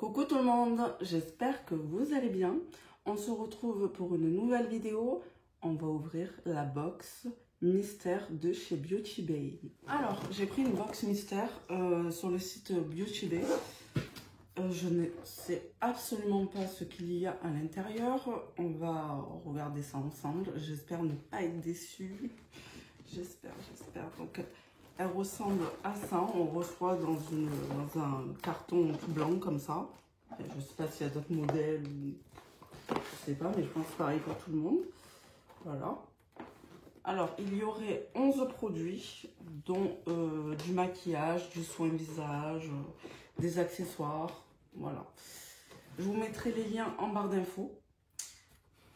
Coucou tout le monde, j'espère que vous allez bien. On se retrouve pour une nouvelle vidéo. On va ouvrir la box mystère de chez Beauty Bay. Alors, j'ai pris une box mystère sur le site Beauty Bay. Je ne sais absolument pas ce qu'il y a à l'intérieur. On va regarder ça ensemble. J'espère ne pas être déçue. J'espère. Donc, elle ressemble à ça. On reçoit dans un carton tout blanc comme ça. Je ne sais pas s'il y a d'autres modèles. Je ne sais pas, mais je pense pareil pour tout le monde. Voilà. Alors, il y aurait 11 produits, dont du maquillage, du soin visage, des accessoires. Voilà. Je vous mettrai les liens en barre d'infos.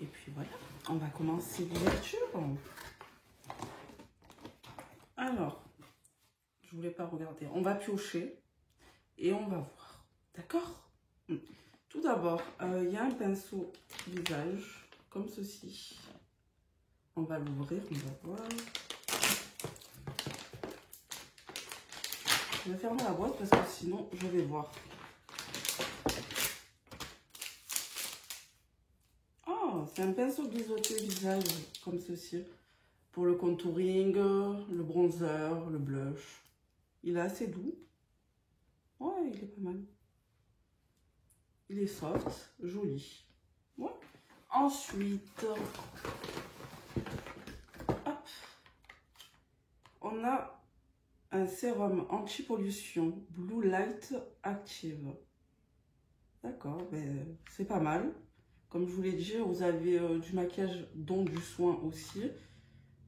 Et puis voilà, on va commencer l'ouverture. Alors, je voulais pas regarder. On va piocher et on va voir. D'accord? Tout d'abord, il y a un pinceau visage comme ceci. On va l'ouvrir, on va voir. Je vais fermer la boîte parce que sinon je vais voir. Oh, c'est un pinceau biseauté visage comme ceci. Pour le contouring, le bronzer, le blush. Il est assez doux. Ouais, il est pas mal. Il est soft, joli. Ouais. Ensuite, hop, on a un sérum anti-pollution Blue Light Active. D'accord, ben, c'est pas mal. Comme je vous l'ai dit, vous avez du maquillage, dont du soin aussi.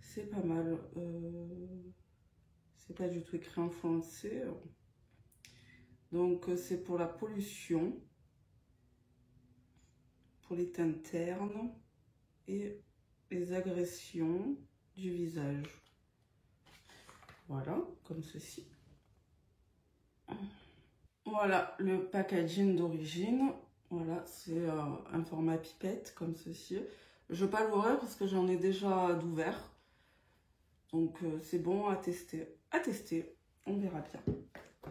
C'est pas mal. C'est pas du tout écrit en français. Donc, c'est pour la pollution, pour les teintes ternes et les agressions du visage. Voilà, comme ceci. Voilà le packaging d'origine. Voilà, c'est un format pipette comme ceci. Je ne vais pas l'ouvrir parce que j'en ai déjà d'ouvert. Donc c'est bon à tester. À tester, on verra bien.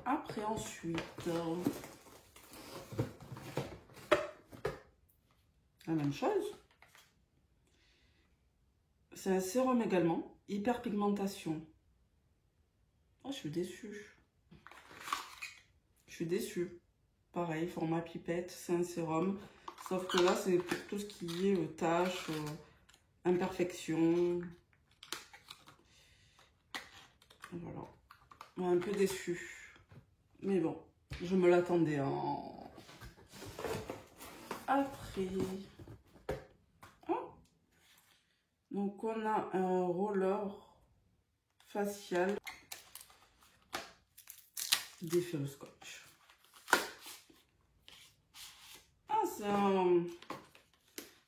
Après, ensuite, la même chose. C'est un sérum également, hyperpigmentation. Oh, je suis déçue. Je suis déçue. Pareil, format pipette, c'est un sérum. Sauf que là, c'est pour tout ce qui est taches, imperfections. Voilà. Un peu déçue. Mais bon, je me l'attendais. Hein. Après. Oh. Donc, on a un roller facial d'effet au scotch. Ah,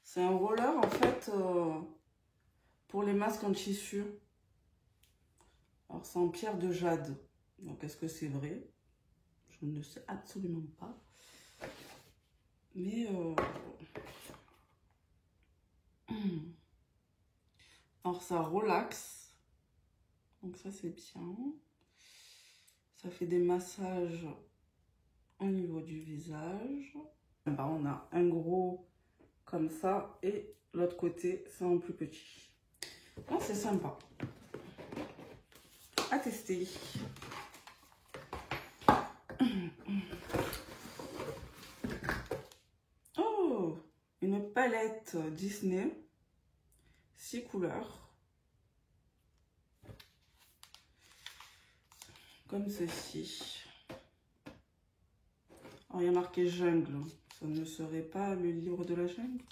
c'est un roller en fait pour les masques en tissu. Alors, c'est en pierre de jade. Donc, est-ce que c'est vrai? Je ne sais absolument pas. Mais alors, ça relaxe. Donc, ça, c'est bien. Ça fait des massages au niveau du visage. Bah, on a un gros comme ça et l'autre côté, c'est en plus petit. Oh, c'est sympa. À tester. Oh, une palette Disney. 6 couleurs. Comme ceci. Alors, il y a marqué jungle. Ça ne serait pas le livre de la jungle?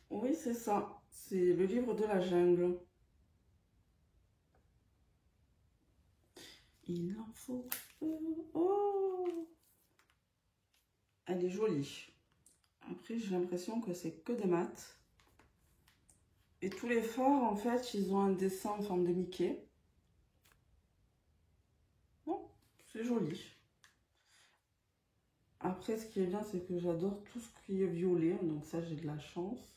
Oui, c'est ça. C'est le livre de la jungle. Il en faut... Oh! Elle est jolie. Après, j'ai l'impression que c'est que des mats. Et tous les fards, en fait, ils ont un dessin en forme de Mickey. Bon, c'est joli. Après, ce qui est bien, c'est que j'adore tout ce qui est violet. Donc ça, j'ai de la chance.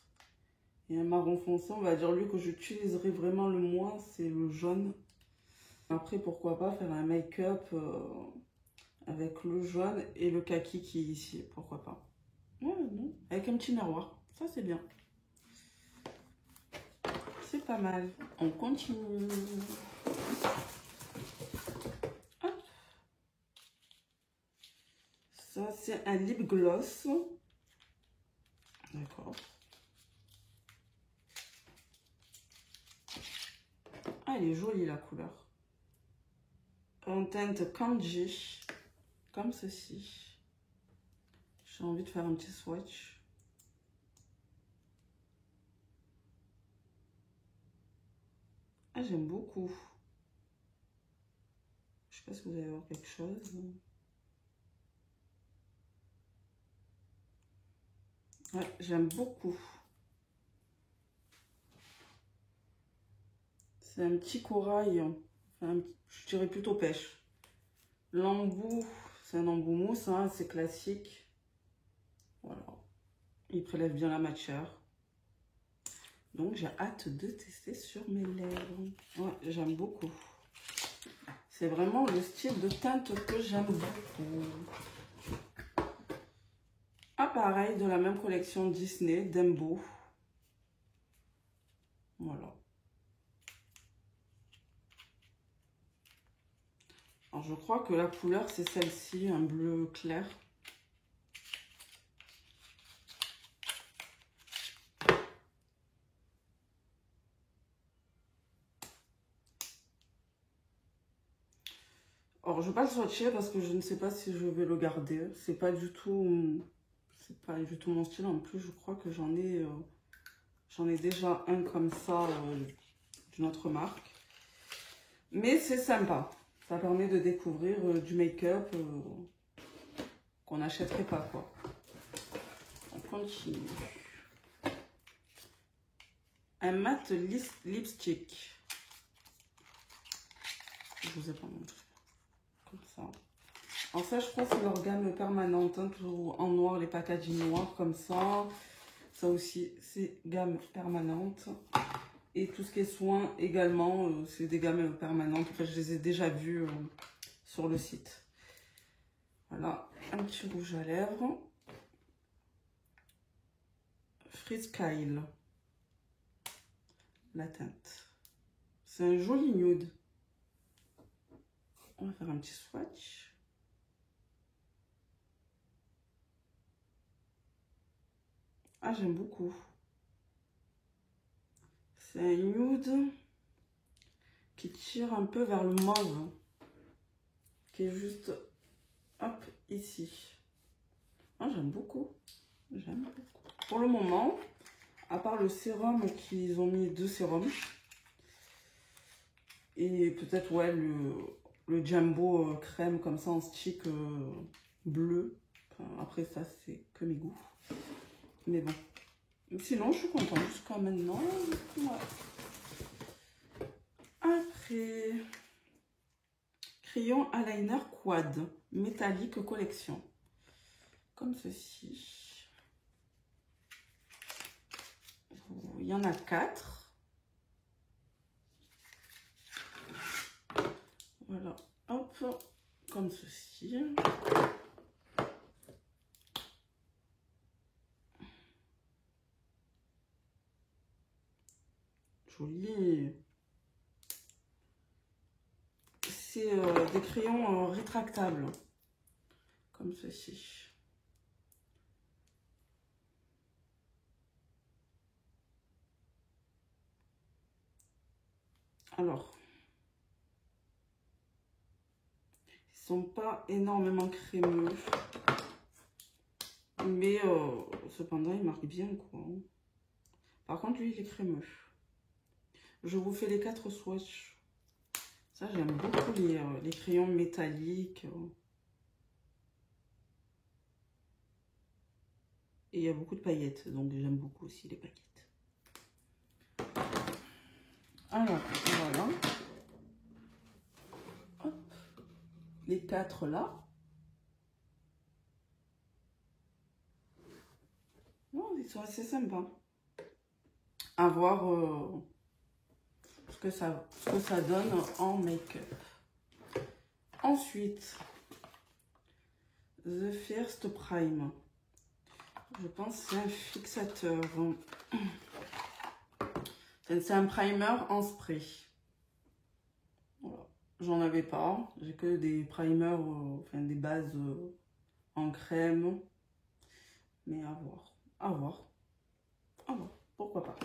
Et un marron foncé, on va dire lui que j'utiliserai vraiment le moins, c'est le jaune. Après, pourquoi pas faire un make-up avec le jaune et le kaki qui est ici, pourquoi pas. Ouais, non. Avec un petit miroir, ça c'est bien. C'est pas mal. On continue. Hop. Ça c'est un lip gloss. D'accord. Ah, elle est jolie la couleur. En teinte Kanji, comme ceci. J'ai envie de faire un petit swatch. Ah, j'aime beaucoup. Je sais pas si vous allez voir quelque chose. Ouais, j'aime beaucoup. C'est un petit corail, enfin, je dirais plutôt pêche. L'embout, c'est un embout mousse, hein, c'est classique. Voilà. Il prélève bien la matière. Donc j'ai hâte de tester sur mes lèvres. Ouais, j'aime beaucoup. C'est vraiment le style de teinte que j'aime beaucoup. Ah, pareil, de la même collection Disney, Dembo. Voilà. Alors, je crois que la couleur, c'est celle-ci, un bleu clair. Alors, je ne vais pas le swatcher parce que je ne sais pas si je vais le garder. C'est pas du tout mon style. En plus, je crois que j'en ai déjà un comme ça d'une autre marque. Mais c'est sympa. Ça permet de découvrir du make-up qu'on n'achèterait pas, quoi. On continue. Un matte lipstick. Je vous ai pas montré. Comme ça. Alors ça, je crois que c'est leur gamme permanente. Hein, toujours en noir, les packaging noirs comme ça. Ça aussi, c'est gamme permanente. Et tout ce qui est soins également, c'est des gammes permanentes. Enfin, je les ai déjà vues sur le site. Voilà, un petit rouge à lèvres. Freeze Kyle. La teinte. C'est un joli nude. On va faire un petit swatch. Ah, j'aime beaucoup. C'est un nude qui tire un peu vers le mauve. Qui est juste, hop, ici. Ah, j'aime beaucoup. J'aime beaucoup. Pour le moment, à part le sérum qu'ils ont mis 2 sérums. Et peut-être, ouais, le Jumbo crème comme ça en stick bleu. Enfin, après ça, c'est que mes goûts. Mais bon. Sinon, je suis contente jusqu'à maintenant. Ouais. Après, crayon eyeliner quad métallique collection. Comme ceci. Il y en a 4. Voilà. Hop. Comme ceci. Joli. C'est des crayons rétractables. Comme ceci. Alors. Ils sont pas énormément crémeux. Mais cependant, il marque bien, quoi. Par contre, lui, il est crémeux. Je vous fais les 4 swatchs. Ça, j'aime beaucoup les crayons métalliques. Et il y a beaucoup de paillettes, donc j'aime beaucoup aussi les paillettes. Alors, voilà. Hop. Les 4 là. Non, ils sont assez sympas. À voir ce que ça donne en make-up. Ensuite, The First Prime. Je pense que c'est un fixateur. C'est un primer en spray. Voilà. J'en avais pas. J'ai que des primers, enfin des bases en crème. Mais à voir. À voir. À voir. Pourquoi pas.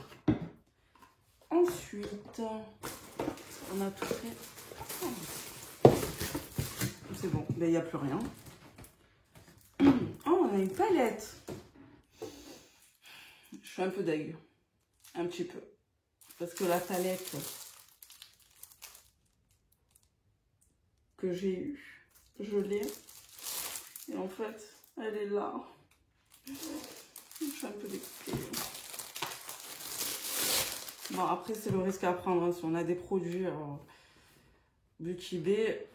Ensuite, on a tout fait. C'est bon. Ben, il n'y a plus rien. Oh, on a une palette. Je suis un peu deg. Un petit peu. Parce que la palette que j'ai eue, je l'ai. Et en fait, elle est là. Je suis un peu dégoûtée. Bon, après, c'est le risque à prendre. Hein. Si on a des produits Beauty Bay,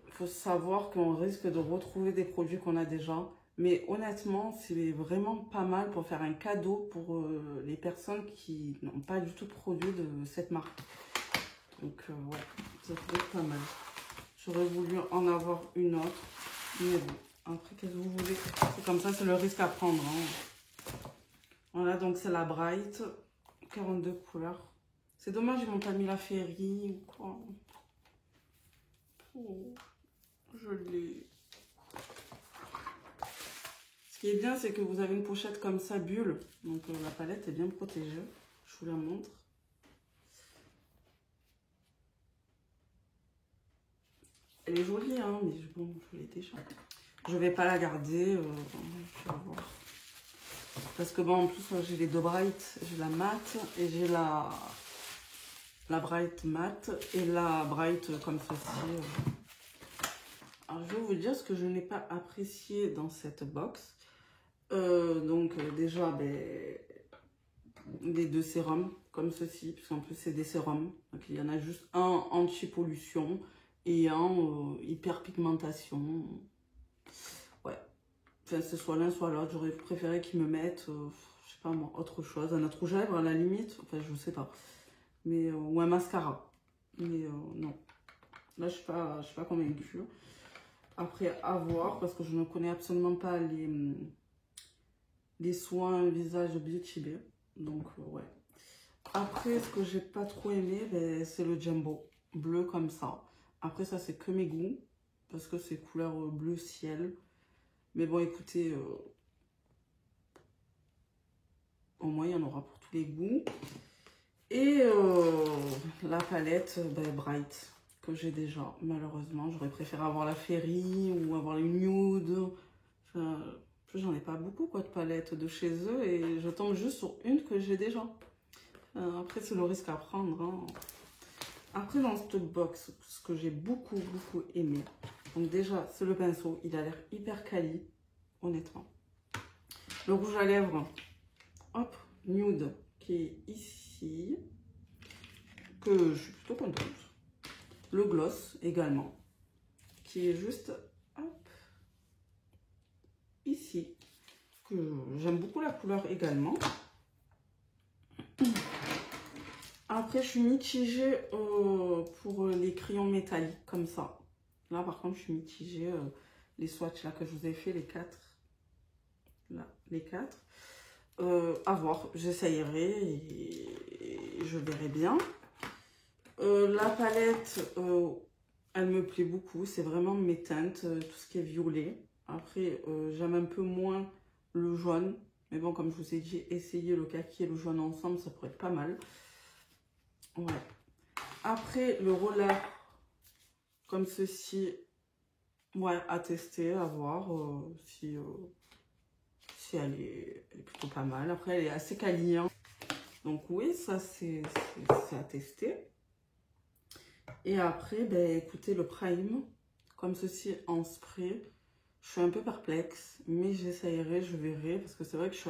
il faut savoir qu'on risque de retrouver des produits qu'on a déjà. Mais honnêtement, c'est vraiment pas mal pour faire un cadeau pour les personnes qui n'ont pas du tout de produits de cette marque. Donc, ouais, ça peut être pas mal. J'aurais voulu en avoir une autre. Mais bon, après, qu'est-ce que vous voulez? C'est comme ça, c'est le risque à prendre. Hein. Voilà, donc c'est la Bright. 42 couleurs. C'est dommage, ils m'ont pas mis la Fairy ou quoi. Oh, je l'ai. Ce qui est bien, c'est que vous avez une pochette comme ça, bulle. Donc la palette est bien protégée. Je vous la montre. Elle est jolie, hein, mais bon, je l'ai déjà. Je vais pas la garder. Je vais voir. Parce que bon, en plus, j'ai les deux Bright. J'ai la matte et j'ai la Bright matte et la Bright comme ceci. Alors, je vais vous dire ce que je n'ai pas apprécié dans cette box. Déjà, ben, les deux sérums comme ceci, puisqu'en plus c'est des sérums. Donc il y en a juste un anti-pollution et un hyperpigmentation. Ouais, enfin c'est soit l'un soit l'autre. J'aurais préféré qu'ils me mettent, je sais pas moi, autre chose, un autre rouge à lèvres à la limite. Enfin je sais pas, mais ou un mascara. Mais non, là je suis pas convaincue. Après à voir parce que je ne connais absolument pas les soins visage Beauty Bay. Donc, ouais. Après, ce que j'ai pas trop aimé, ben, c'est le Jumbo. Bleu comme ça. Après, ça, c'est que mes goûts. Parce que c'est couleur bleu ciel. Mais bon, écoutez, au moins, il y en aura pour tous les goûts. Et la palette ben, Bright, que j'ai déjà. Malheureusement, j'aurais préféré avoir la Fairy ou avoir une Nude. Enfin, j'en ai pas beaucoup quoi de palettes de chez eux et je tombe juste sur une que j'ai déjà. Après c'est le risque à prendre. Hein. Après dans cette box, ce que j'ai beaucoup aimé. Donc déjà c'est le pinceau, il a l'air hyper quali, honnêtement. Le rouge à lèvres, hop, nude qui est ici, que je suis plutôt contente. Le gloss également, qui est juste ici, que j'aime beaucoup la couleur également. Après, je suis mitigée pour les crayons métalliques comme ça. Là, par contre, je suis mitigée. Les swatchs là que je vous ai fait, les 4. Là, les 4. À voir, j'essayerai et je verrai bien. La palette, elle me plaît beaucoup. C'est vraiment mes teintes, tout ce qui est violet. Après, j'aime un peu moins le jaune. Mais bon, comme je vous ai dit, essayer le kaki et le jaune ensemble, ça pourrait être pas mal. Ouais. Après, le roller, comme ceci, ouais, à tester, à voir si elle est plutôt pas mal. Après, elle est assez quali. Hein. Donc oui, ça, c'est à tester. Et après, ben, écoutez, le prime, comme ceci en spray. Je suis un peu perplexe, mais j'essayerai, je verrai, parce que c'est vrai que je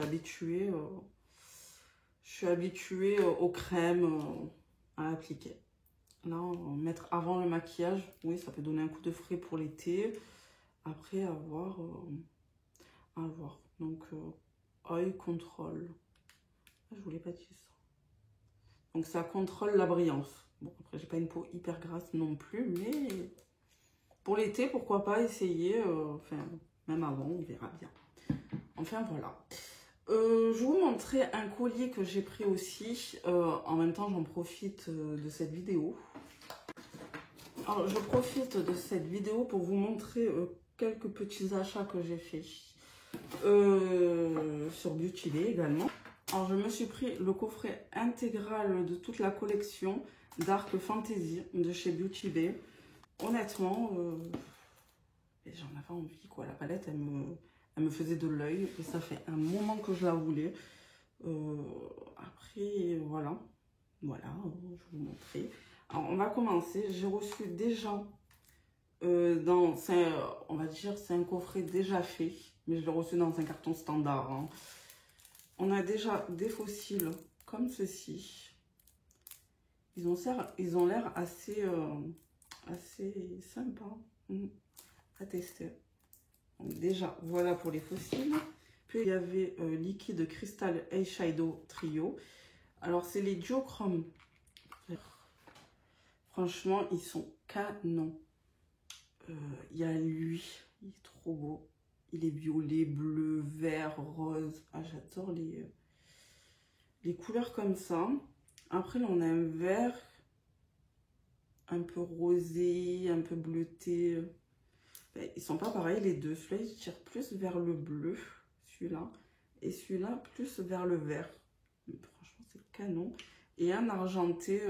suis habituée aux crèmes à appliquer. Là, mettre avant le maquillage, oui, ça peut donner un coup de frais pour l'été. Après, à voir. Donc, Oil Control. Je voulais pas dire ça. Donc, ça contrôle la brillance. Bon, après, j'ai pas une peau hyper grasse non plus, mais pour l'été, pourquoi pas essayer. Enfin, même avant, on verra bien. Enfin, voilà. Je vais vous montrer un collier que j'ai pris aussi. En même temps, j'en profite de cette vidéo. Alors, je profite de cette vidéo pour vous montrer quelques petits achats que j'ai fait sur Beauty Bay également. Alors, je me suis pris le coffret intégral de toute la collection Dark Fantasy de chez Beauty Bay. Honnêtement, j'en avais envie, quoi. La palette, elle me faisait de l'œil et ça fait un moment que je la voulais. Après, voilà. Voilà, je vais vous montrer. Alors, on va commencer. J'ai reçu déjà, on va dire, c'est un coffret déjà fait, mais je l'ai reçu dans un carton standard. Hein. On a déjà des fossiles comme ceci. Ils ont l'air assez, assez sympas à tester. Donc déjà, voilà pour les fossiles. Puis il y avait Liquid Crystal Eyeshadow Trio. Alors, c'est les duochromes. Franchement, ils sont canons. Il y a lui, il est trop beau. Il est violet, bleu, vert, rose. Ah, j'adore les couleurs comme ça. Après, là, on a un vert un peu rosé, un peu bleuté. Ils sont pas pareils, les deux. Celui-là, il tire plus vers le bleu, celui-là. Et celui-là, plus vers le vert. Franchement, c'est canon. Et un argenté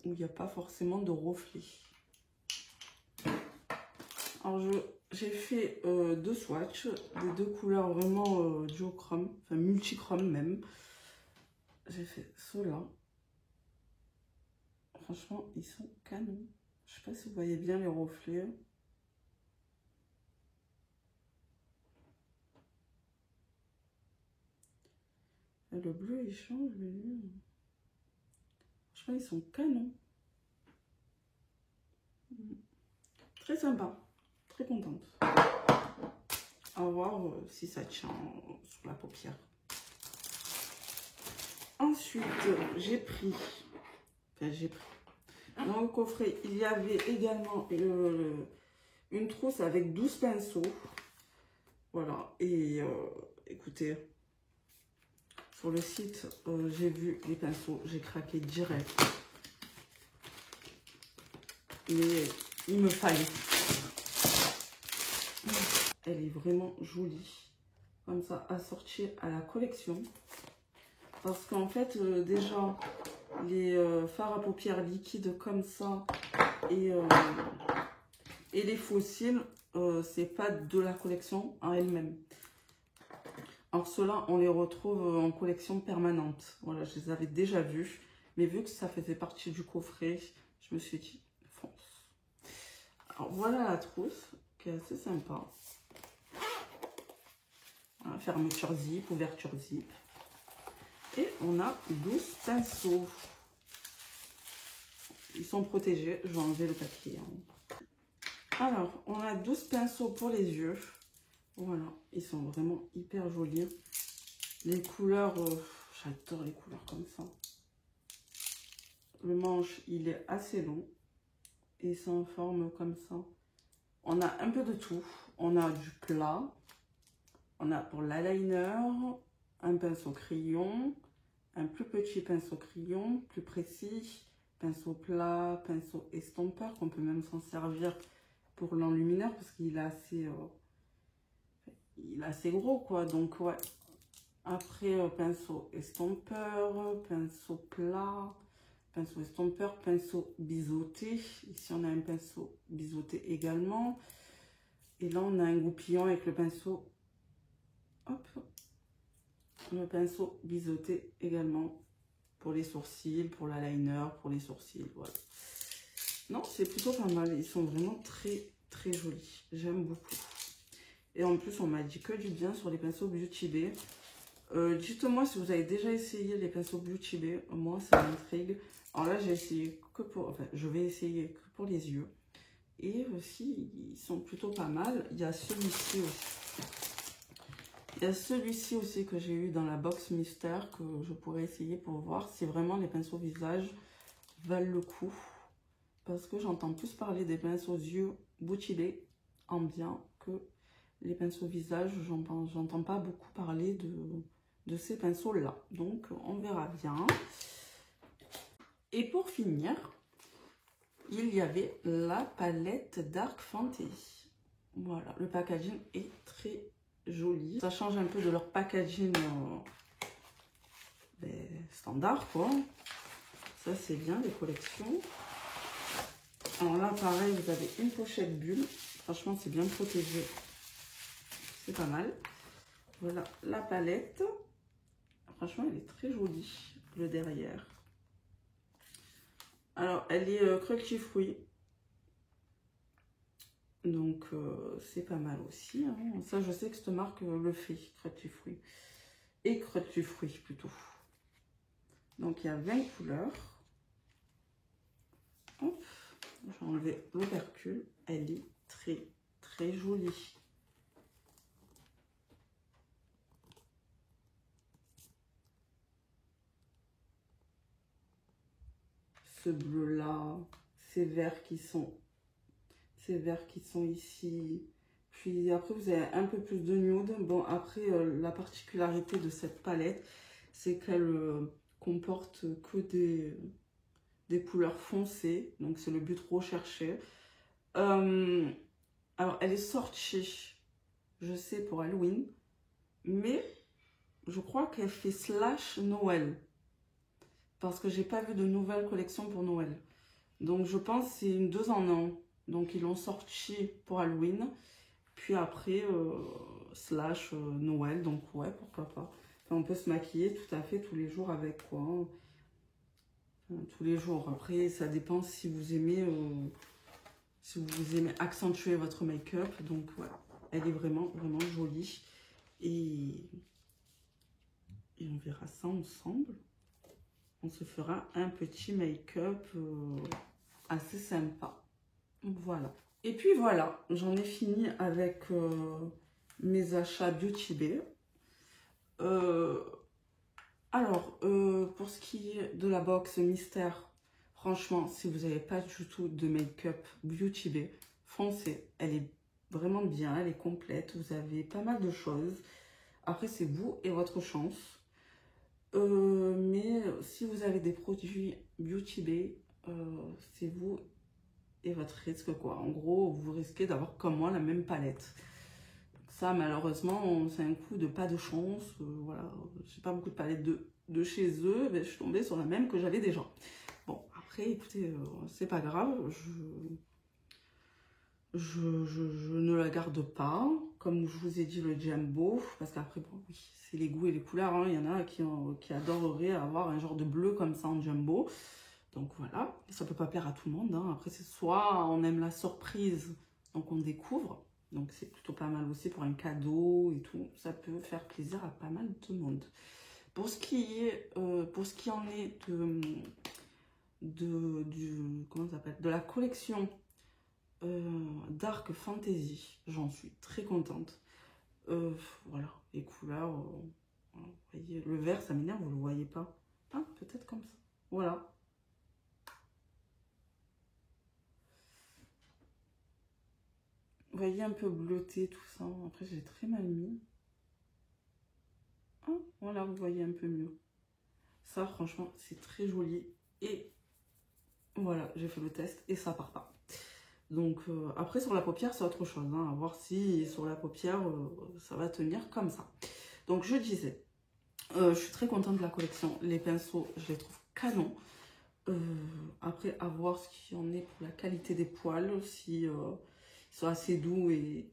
où il n'y a pas forcément de reflet. Alors, j'ai fait deux swatchs, des deux couleurs vraiment duochrome, enfin multichrome même. J'ai fait ceux-là. Franchement, ils sont canons. Je sais pas si vous voyez bien les reflets. Le bleu, il change, mais franchement, ils sont canons. Très sympa. Très contente. À voir si ça tient sur la paupière. Ensuite, j'ai pris... Dans le coffret, il y avait également une trousse avec 12 pinceaux. Voilà. Et écoutez, sur le site, j'ai vu les pinceaux, j'ai craqué direct. Mais il me fallait. Elle est vraiment jolie. Comme ça, assortie à la collection. Parce qu'en fait, déjà, les fards à paupières liquides comme ça et les fossiles, c'est pas de la collection en elle-même. Alors ceux-là, on les retrouve en collection permanente. Voilà, je les avais déjà vus. Mais vu que ça faisait partie du coffret, je me suis dit, fonce. Alors voilà la trousse, qui est assez sympa. Voilà, fermeture zip, ouverture zip. Et on a 12 pinceaux. Ils sont protégés. Je vais enlever le papier. Hein. Alors, on a 12 pinceaux pour les yeux. Voilà, ils sont vraiment hyper jolis. Les couleurs, j'adore les couleurs comme ça. Le manche, il est assez long. Et c'est en forme comme ça. On a un peu de tout. On a du plat. On a pour l'eyeliner, un pinceau crayon, un plus petit pinceau crayon, plus précis, pinceau plat, pinceau estompeur, qu'on peut même s'en servir pour l'enlumineur parce qu'il est assez gros, quoi. Donc, ouais. Après, pinceau estompeur, pinceau plat, pinceau estompeur, pinceau biseauté. Ici, on a un pinceau biseauté également. Et là, on a un goupillon avec le pinceau... Hop, le pinceau biseauté également pour les sourcils, pour l'eyeliner, pour les sourcils, voilà. Non, c'est plutôt pas mal. Ils sont vraiment très, très jolis. J'aime beaucoup. Et en plus, on m'a dit que du bien sur les pinceaux Beauty Bay. Dites-moi si vous avez déjà essayé les pinceaux Beauty Bay. Moi, ça m'intrigue. Alors là, j'ai essayé que pour... Enfin, je vais essayer que pour les yeux. Et aussi, ils sont plutôt pas mal. Il y a celui-ci aussi. Il y a celui-ci aussi que j'ai eu dans la box mystère que je pourrais essayer pour voir si vraiment les pinceaux visage valent le coup. Parce que j'entends plus parler des pinceaux yeux Beauty Bay en bien que les pinceaux visage, j'entends pas beaucoup parler de ces pinceaux-là. Donc, on verra bien. Et pour finir, il y avait la palette Dark Fantasy. Voilà, le packaging est très joli. Ça change un peu de leur packaging standard, quoi. Ça, c'est bien, les collections. Alors là, pareil, vous avez une pochette bulle. Franchement, c'est bien protégé. C'est pas mal. Voilà la palette. Franchement, elle est très jolie, le derrière. Alors, elle est crunchy fruit. Donc, c'est pas mal aussi. Hein. Ça, je sais que cette marque le fait, crunchy fruit. Et crunchy fruit, plutôt. Donc, il y a 20 couleurs. Hop, j'ai enlevé l'opercule. Elle est très, très jolie. Ce bleu là, ces verts qui sont ici, puis après vous avez un peu plus de nude. Bon, après la particularité de cette palette, c'est qu'elle comporte que des couleurs foncées, donc c'est le but recherché. Alors elle est sortie, je sais, pour Halloween, mais je crois qu'elle fait slash Noël. Parce que j'ai pas vu de nouvelle collection pour Noël. Donc je pense que c'est une 2 en 1. Donc ils l'ont sorti pour Halloween. Puis après, slash Noël. Donc ouais, pourquoi pas. Enfin, on peut se maquiller tout à fait tous les jours avec quoi. Enfin, tous les jours. Après, ça dépend si vous aimez accentuer votre make-up. Donc voilà, elle est vraiment, vraiment jolie. Et on verra ça ensemble. On se fera un petit make-up assez sympa. Voilà. Et puis voilà, j'en ai fini avec mes achats Beauty Bay. Alors, pour ce qui est de la box mystère, franchement, si vous n'avez pas du tout de make-up Beauty Bay, foncez. Elle est vraiment bien, elle est complète. Vous avez pas mal de choses. Après, c'est vous et votre chance. Mais si vous avez des produits Beauty Bay, c'est vous et votre risque, quoi. En gros, vous risquez d'avoir comme moi la même palette. Ça, malheureusement, c'est un coup de pas de chance. Voilà, j'ai pas beaucoup de palettes de chez eux, mais je suis tombée sur la même que j'avais déjà. Bon, après, écoutez, c'est pas grave. Je ne la garde pas. Comme je vous ai dit, le jumbo, parce qu'après, bon, oui, c'est les goûts et les couleurs. Hein. Il y en a qui adoreraient avoir un genre de bleu comme ça en jumbo. Donc voilà, ça peut pas plaire à tout le monde. Hein. Après, c'est soit on aime la surprise, donc on découvre. Donc c'est plutôt pas mal aussi pour un cadeau et tout. Ça peut faire plaisir à pas mal de monde. Pour ce qui en est comment ça s'appelle, de la collection Dark Fantasy, j'en suis très contente. Voilà, les couleurs, voilà, vous voyez, le vert ça m'énerve, vous le voyez pas. Ah, peut-être comme ça. Voilà. Vous voyez un peu bleuté tout ça. Après j'ai très mal mis. Ah, voilà, vous voyez un peu mieux. Ça franchement c'est très joli. Et voilà, j'ai fait le test et ça part pas. Donc après sur la paupière c'est autre chose, hein, à voir si sur la paupière ça va tenir comme ça. Donc je disais, je suis très contente de la collection. Les pinceaux je les trouve canons. Après à voir ce qu'il en est pour la qualité des poils, si ils sont assez doux et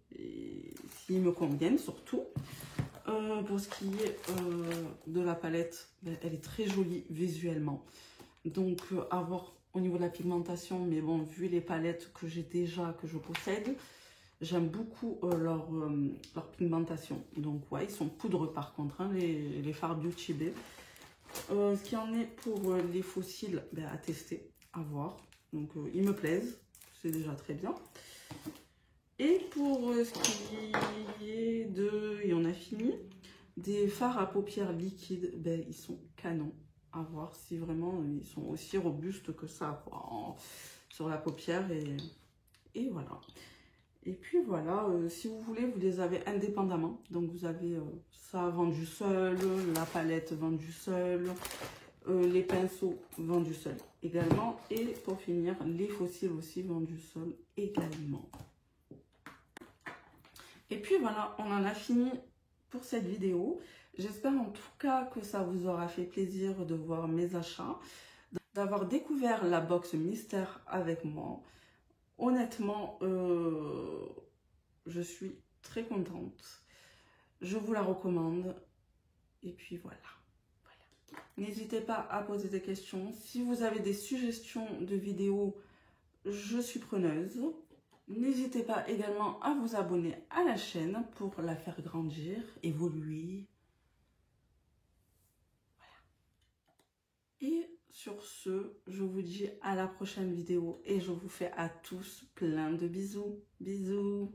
s'ils me conviennent surtout. Pour ce qui est de la palette, ben, elle est très jolie visuellement. Donc à voir au niveau de la pigmentation, mais bon, vu les palettes que j'ai déjà, que je possède, j'aime beaucoup leur pigmentation. Donc ouais, ils sont poudreux par contre, hein, les fards Beauty Bay. Ce qui en est pour les fossiles, ben, à tester, à voir. Donc ils me plaisent, c'est déjà très bien. Et pour ce qui est de, et on a fini, des fards à paupières liquides, ben, ils sont canons. À voir si vraiment ils sont aussi robustes que ça, quoi, sur la paupière. Et voilà. Et puis voilà, si vous voulez, vous les avez indépendamment. Donc vous avez ça vendu seul, la palette vendue seule, les pinceaux vendus seuls également. Et pour finir, les fossiles aussi vendus seuls également. Et puis voilà, on en a fini pour cette vidéo. J'espère en tout cas que ça vous aura fait plaisir de voir mes achats, d'avoir découvert la box mystère avec moi. Honnêtement, je suis très contente. Je vous la recommande. Et puis voilà. N'hésitez pas à poser des questions. Si vous avez des suggestions de vidéos, je suis preneuse. N'hésitez pas également à vous abonner à la chaîne pour la faire grandir, évoluer. Voilà. Et sur ce, je vous dis à la prochaine vidéo et je vous fais à tous plein de bisous. Bisous.